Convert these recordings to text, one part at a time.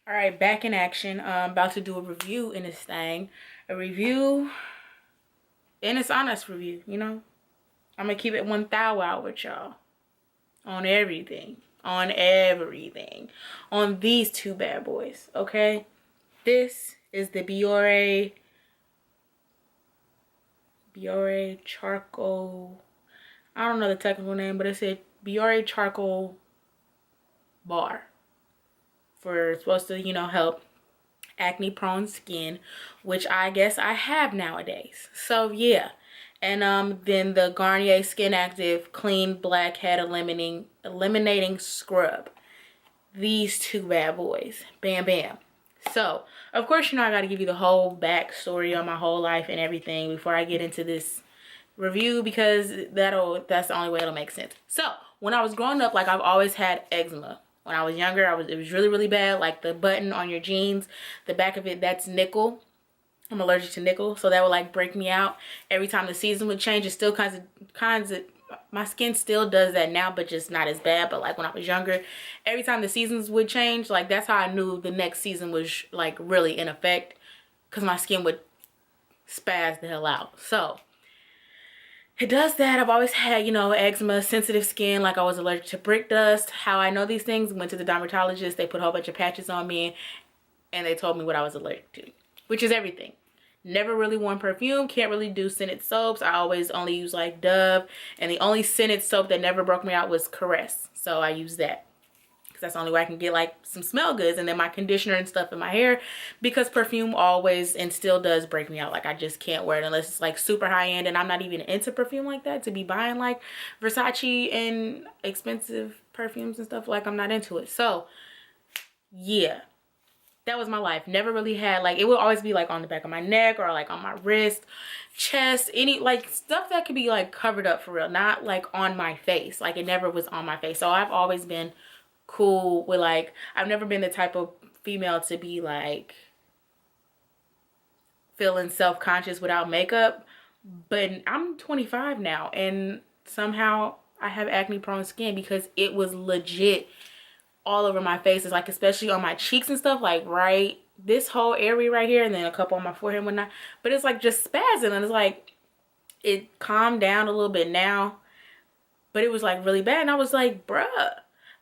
All right, back in action. About to do a review in this thing. A review, and it's honest review, you know? I'm gonna keep it 1,000 out with y'all. On everything. On everything. On these two bad boys, okay? This is the Biore Charcoal. I don't know the technical name, but it said Biore Charcoal Bar. For supposed to, help acne prone skin, which I guess I have nowadays. So yeah. And then the Garnier Skin Active Clean Blackhead Eliminating Scrub. These two bad boys. Bam bam. So of course, I gotta give you the whole backstory on my whole life and everything before I get into this review, because that's the only way it'll make sense. So when I was growing up, like, I've always had eczema. When I was younger, it was really, really bad. Like the button on your jeans, the back of it, that's nickel. I'm allergic to nickel, so that would like break me out. Every time the season would change, it still kinds of, my skin still does that now, but just not as bad. But like when I was younger, every time the seasons would change, like that's how I knew the next season was like really in effect, because my skin would spaz the hell out. So it does that. I've always had, eczema, sensitive skin, like I was allergic to brick dust. How I know these things, went to the dermatologist, they put a whole bunch of patches on me, and they told me what I was allergic to, which is everything. Never really worn perfume, can't really do scented soaps. I always only use like Dove, and the only scented soap that never broke me out was Caress. So I use that, because that's the only way I can get like some smell goods. And then my conditioner and stuff in my hair, because perfume always and still does break me out. Like I just can't wear it unless it's like super high end, and I'm not even into perfume like that, to be buying like Versace and expensive perfumes and stuff. Like I'm not into it. So yeah, that was my life. Never really had, like, it would always be like on the back of my neck or like on my wrist, chest, any like stuff that could be like covered up for real, not like on my face. Like it never was on my face. So I've always been cool with, like, I've never been the type of female to be like feeling self-conscious without makeup. But I'm 25 now, and somehow I have acne prone skin, because it was legit all over my face. It's like, especially on my cheeks and stuff, like right this whole area right here, and then a couple on my forehead and whatnot. But it's like just spazzing, and it's like it calmed down a little bit now, but it was like really bad. And I was like, bruh,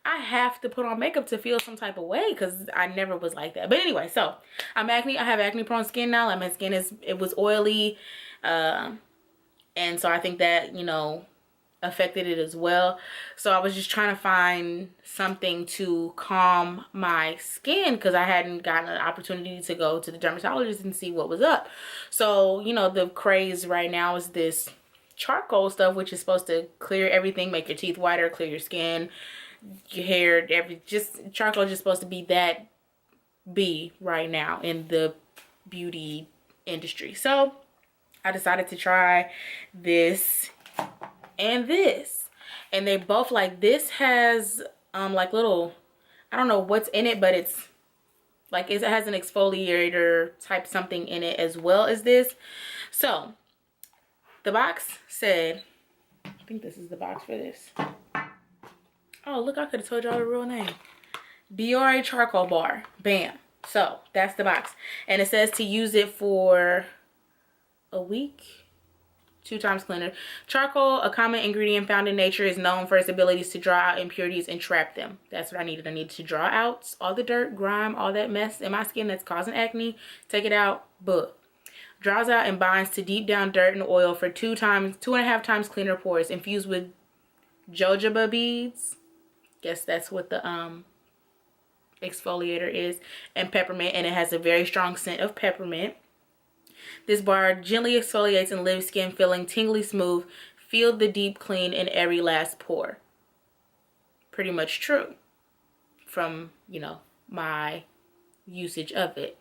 I have to put on makeup to feel some type of way, because I never was like that. But anyway, so I have acne prone skin now. Like my skin it was oily, and so I think that affected it as well. So I was just trying to find something to calm my skin, because I hadn't gotten an opportunity to go to the dermatologist and see what was up. So the craze right now is this charcoal stuff, which is supposed to clear everything, make your teeth whiter, clear your skin, your hair, charcoal is just supposed to be that right now in the beauty industry. So I decided to try this and this, and they both, like, this has like little, I don't know what's in it, but it's like it has an exfoliator type something in it as well as this. So the box said, I think this is the box for this. Oh look, I could have told y'all the real name. Biore Charcoal Bar. Bam. So that's the box, and it says to use it for a week, 2 times cleaner. Charcoal, a common ingredient found in nature, is known for its abilities to draw out impurities and trap them. That's what I needed. I needed to draw out all the dirt, grime, all that mess in my skin that's causing acne. Take it out. Buh. Draws out and binds to deep down dirt and oil for 2.5 times cleaner pores. Infused with jojoba beads. Guess that's what the exfoliator is. And peppermint. And it has a very strong scent of peppermint. This bar gently exfoliates and leaves skin feeling tingly smooth. Feel the deep clean in every last pore. Pretty much true from, my usage of it.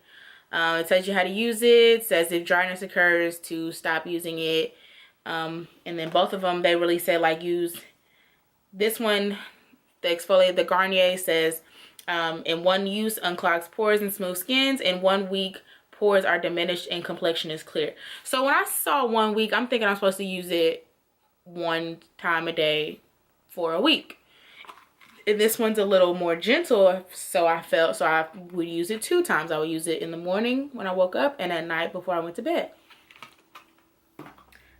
It tells you how to use it. Says if dryness occurs to stop using it. And then both of them, they really say like use this one. The exfoliator, the Garnier, says in one use unclogs pores and smooth skins. In 1 week, pores are diminished and complexion is clear. So when I saw 1 week, I'm thinking I'm supposed to use it 1 time a day for a week. And this one's a little more gentle, so I would use it 2 times. I would use it in the morning when I woke up and at night before I went to bed.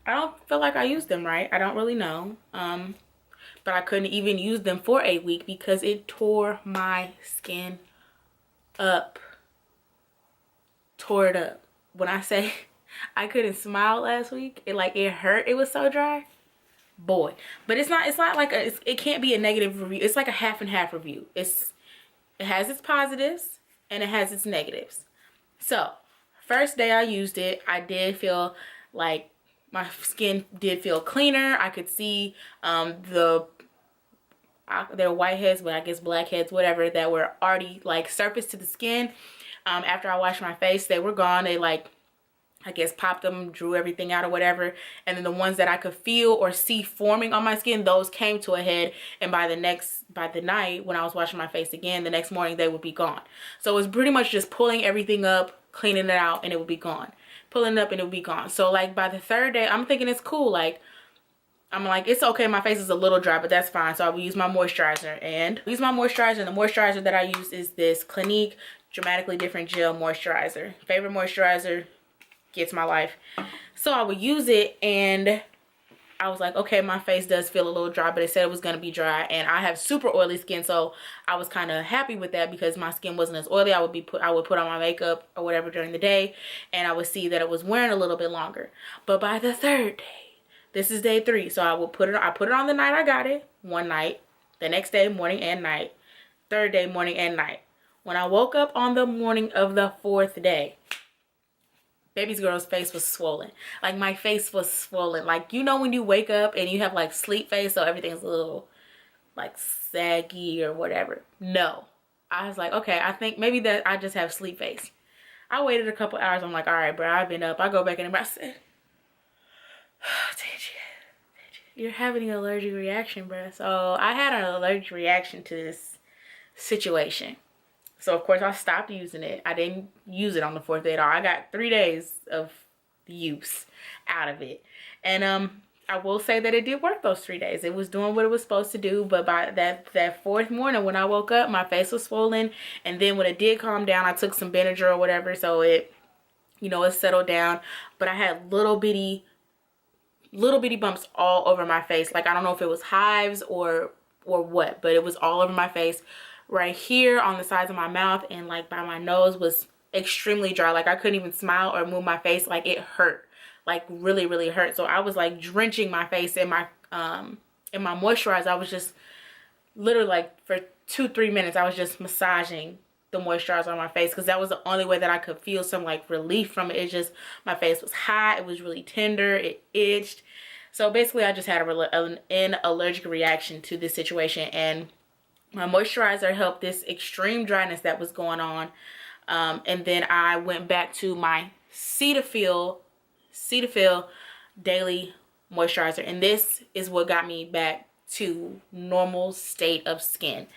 I don't feel like I used them right. I don't really know. But I couldn't even use them for a week because it tore my skin up. Tore it up. When I say I couldn't smile last week, it hurt. It was so dry. Boy. But it's not like it can't be a negative review. It's like a half and half review. It has its positives and it has its negatives. So, first day I used it, I did feel like my skin did feel cleaner. I could see their whiteheads, but I guess blackheads, whatever, that were already like surfaced to the skin. After I washed my face, they were gone. They I guess popped them, drew everything out or whatever. And then the ones that I could feel or see forming on my skin, those came to a head. And by the night when I was washing my face again, the next morning they would be gone. So it was pretty much just pulling everything up, cleaning it out, and it would be gone. Pulling it up and it would be gone. So like by the 3rd day, I'm thinking it's cool. Like I'm like, it's okay, my face is a little dry, but that's fine. So I will use my moisturizer. And the moisturizer that I use is this Clinique Dramatically Different Gel Moisturizer. Favorite moisturizer, gets my life. So I would use it and I was like, okay, my face does feel a little dry, but it said it was going to be dry. And I have super oily skin, so I was kind of happy with that because my skin wasn't as oily. I would put on my makeup or whatever during the day, and I would see that it was wearing a little bit longer. But by the 3rd day, this is day 3, so I put it on the night I got it, one night, the next day, morning and night, 3rd day, morning and night. When I woke up on the morning of the 4th day, baby's girl's face was swollen. Like my face was swollen. Like, you know when you wake up and you have like sleep face, so everything's a little like saggy or whatever. No. I was like, okay, I think maybe that I just have sleep face. I waited a couple hours. I'm like, all right, bro, I've been up. I go back in and I said, you're having an allergic reaction, bro. So I had an allergic reaction to this situation. So of course I stopped using it. I didn't use it on the 4th day at all. I got 3 days of use out of it. And I will say that it did work those 3 days. It was doing what it was supposed to do. But by that 4th morning when I woke up, my face was swollen. And then when it did calm down, I took some Benadryl or whatever. So it settled down. But I had little bitty bumps all over my face. Like, I don't know if it was hives or what, but it was all over my face. Right here on the sides of my mouth and like by my nose was extremely dry. Like I couldn't even smile or move my face. Like it hurt, like really, really hurt. So I was like drenching my face in my moisturizer. I was just literally like for 2-3 minutes, I was just massaging the moisturizer on my face because that was the only way that I could feel some like relief from it. It's just my face was hot. It was really tender. It itched. So basically I just had an allergic reaction to this situation, and my moisturizer helped this extreme dryness that was going on. And then I went back to my Cetaphil daily moisturizer. And this is what got me back to normal state of skin.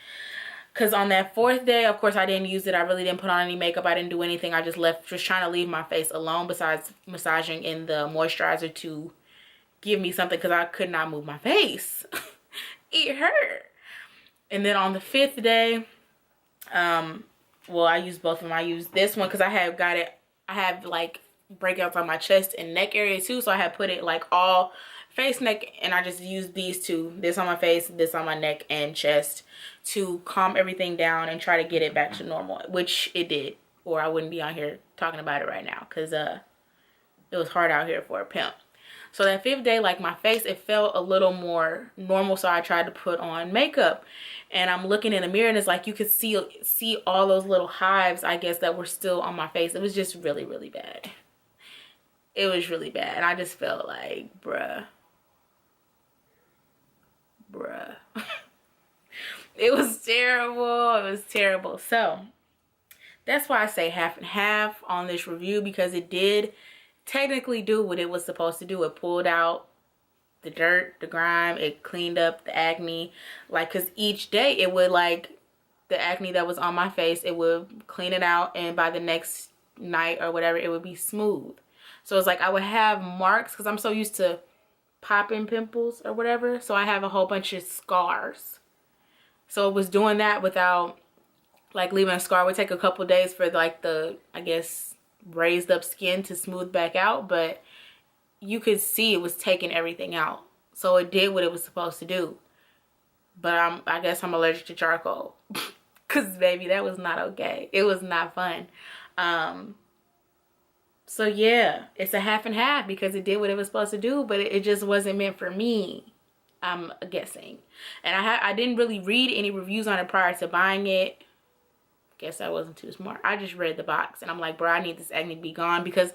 Because on that 4th day, of course, I didn't use it. I really didn't put on any makeup. I didn't do anything. I just trying to leave my face alone besides massaging in the moisturizer to give me something because I could not move my face. It hurt. And then on the 5th day, well, I used both of them. I used this one because I have like breakouts on my chest and neck area too. So I had put it like all face, neck, and I just used these two. This on my face, this on my neck and chest to calm everything down and try to get it back to normal, which it did. Or I wouldn't be on here talking about it right now because it was hard out here for a pimp. So that 5th day, like my face, it felt a little more normal. So I tried to put on makeup, and I'm looking in the mirror and it's like you could see all those little hives, I guess, that were still on my face. It was just really, really bad. It was really bad. And I just felt like, bruh. It was terrible. It was terrible. So that's why I say half and half on this review, because it did technically do what it was supposed to do. It pulled out the dirt, the grime, it cleaned up the acne. Like, because each day it would, like, the acne that was on my face, it would clean it out, and by the next night or whatever, it would be smooth. So it's like I would have marks because I'm so used to popping pimples or whatever. So I have a whole bunch of scars So it was doing that without like leaving a scar. It would take a couple days for like the, I guess, raised up skin to smooth back out, but you could see it was taking everything out. So it did what it was supposed to do. But I guess I'm allergic to charcoal. Cause baby, that was not okay. It was not fun. So yeah, it's a half and half because it did what it was supposed to do, but it just wasn't meant for me, I'm guessing. And I didn't really read any reviews on it prior to buying it. Guess I wasn't too smart. I just read the box and I'm like, bro, I need this acne to be gone because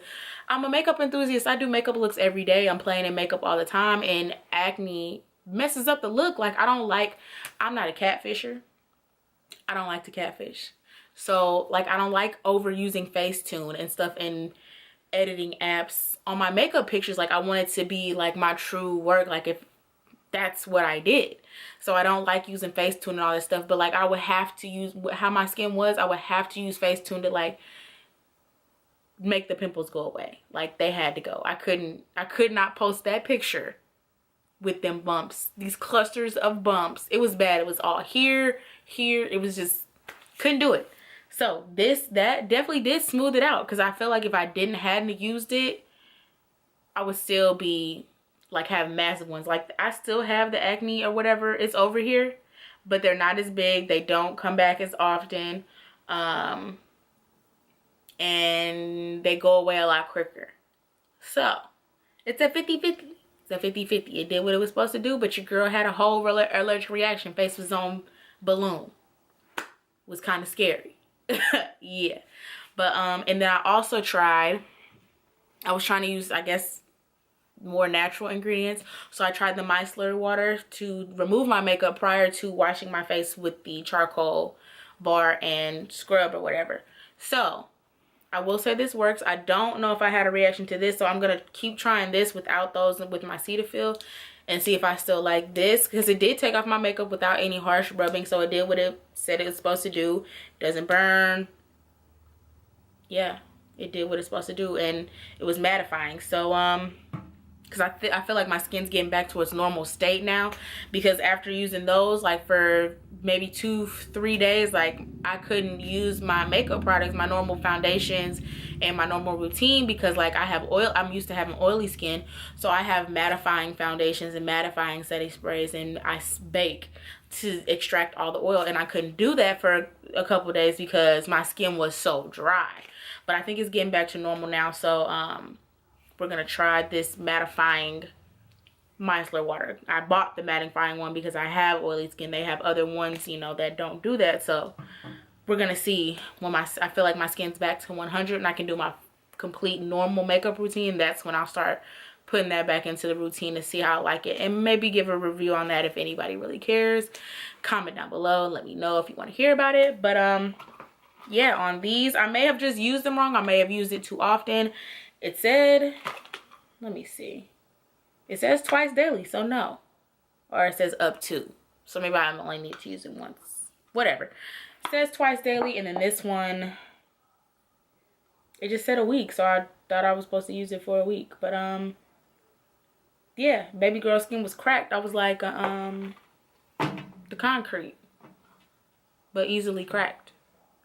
I'm a makeup enthusiast. I do makeup looks every day. I'm playing in makeup all the time, and acne messes up the look. Like, I'm not a catfisher. I don't like to catfish. So like, I don't like overusing Facetune and stuff in editing apps on my makeup pictures. Like, I want it to be like my true work, like if that's what I did. So I don't like using Facetune and all this stuff, but like I would have to use, how my skin was, I would have to use Facetune to like make the pimples go away. Like, they had to go. I could not post that picture with them bumps, these clusters of bumps. It was bad. It was all here. It was just, couldn't do it. So that definitely did smooth it out, because I feel like if I hadn't used it, I would still be like have massive ones. Like, I still have the acne or whatever, it's over here, but they're not as big. They don't come back as often. And they go away a lot quicker. So it's a 50-50. It's a 50-50. It did what it was supposed to do, but your girl had a whole allergic reaction. Face was on balloon. It was kind of scary. Yeah. But and then I also I was trying to use, I guess, more natural ingredients. So I tried the micellar water to remove my makeup prior to washing my face with the charcoal bar and scrub or whatever. So I will say this works. I don't know if I had a reaction to this, so I'm gonna keep trying this without those, with my Cetaphil, and see if I still like this, because it did take off my makeup without any harsh rubbing. So it did what it said it was supposed to do. Doesn't burn. Yeah, it did what it's supposed to do, and it was mattifying. So because I feel like my skin's getting back to its normal state now, because after using those like for maybe 2-3 days, like I couldn't use my makeup products, my normal foundations and my normal routine, because like I have oil, I'm used to having oily skin, so I have mattifying foundations and mattifying setting sprays, and I bake to extract all the oil, and I couldn't do that for a couple days because my skin was so dry. But I think it's getting back to normal now. So we're gonna try this mattifying micellar water. I bought the mattifying one because I have oily skin. They have other ones, you know, that don't do that. So we're gonna see when I feel like my skin's back to 100 and I can do my complete normal makeup routine. That's when I'll start putting that back into the routine to see how I like it, and maybe give a review on that if anybody really cares. Comment down below, let me know if you want to hear about it. But yeah, on these, I may have just used them wrong. I may have used it too often. It said, let me see. It says twice daily, so no. Or it says up to. So maybe I only need to use it once. Whatever. It says twice daily, and then this one, it just said a week. So I thought I was supposed to use it for a week. But yeah, baby girl skin was cracked. I was like the concrete, but easily cracked.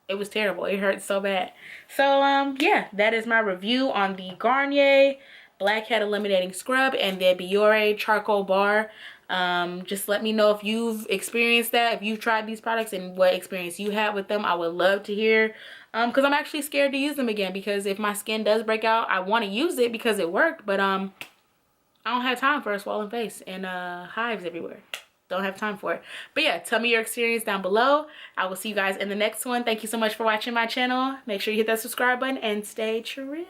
It was terrible. It hurt so bad. So yeah, that is my review on the Garnier Blackhead Eliminating Scrub and the Biore Charcoal Bar. Just let me know if you've experienced that, if you've tried these products, and what experience you had with them. I would love to hear, because I'm actually scared to use them again, because if my skin does break out, I want to use it because it worked, but I don't have time for a swollen face and hives everywhere. Don't have time for it. But yeah, tell me your experience down below. I will see you guys in the next one. Thank you so much for watching my channel. Make sure you hit that subscribe button and stay true.